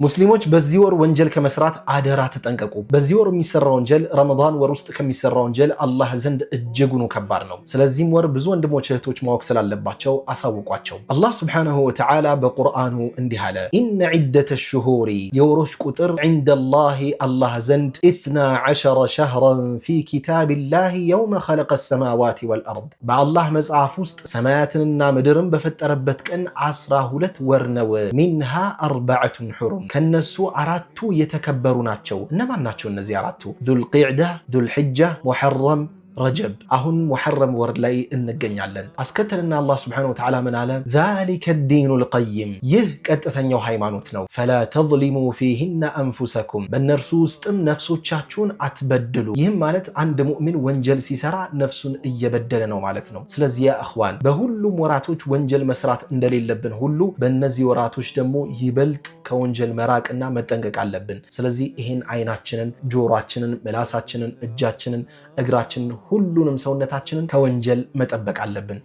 ሙስሊሞች በዚህ ወር ወንጀል ከመስራት አደራ ተጠንቀቁ። በዚህ ወር የሚሰራው ወንጀል ረመዳን ወር ውስጥ ከሚሰራው ወንጀል አላህ ዘንድ እጅጉን ከባድ ነው። ስለዚህም ወር ብዙ ወንድሞች እህቶች ማወቅ ስላለባቸው አሳውቋቸው። አላህ ሱብሓነሁ ወተዓላ በቁርአኑ እንዲህ አለ፣ ኢነ ዒደተ ሽሁሪ የወሮች ቁጥር ዒንደላሂ አላህ ዘንድ 12 ሸህረን ፊ ኪታቢላሂ የውመ ኸለቀ ሰማዋቲ ወልአርድ በአላህ መጽሐፍ ውስጥ ሰማያትንና ምድርን በፈጠረበት ቀን 12 ወር ነው። ሚንሃ አርበዐቱን ሑሩም ከነሱ አራቱ የተከበሩ ናቸው። እነማን ናቸው እነዚህ አራቱ? ዙልቂዕዳ፣ ዙልሕጃ፣ ሙሐረም፣ ረጀብ። አሁን ሙሐረም ወር ላይ እንገኛለን። አስከተልና አላህ ሱብሓነሁ ወተዓላ ምን አለ? ዛሊከ ዲኑል ቀይም ይህ ቀጥተኛው ሃይማኖት ነው። ፈላ ተዝሊሙ ፊሂነ አንፉሰኩም በእነርሱ ውስጥም ነፍሶቻችሁን አትበድሉ። ይህም ማለት አንድ ሙእሚን ወንጀል ሲሰራ ነፍሱን እየበደለ ነው ማለት ነው። ስለዚህ ያ እኽዋን በሁሉም ወራቶች ወንጀል መስራት እንደሌለብን ሁሉ በእነዚህ ወራቶች ደግሞ ይበልጥ ከወንጀል መራቅና መጠንቀቅ አለብን። ስለዚህ ይህን አይናችንን፣ ጆሮአችንን፣ ምላሳችንን፣ እጃችንን፣ እግራችንን ሁሉንም ሰውነታችንን ከወንጀል መጠበቅ አለብን።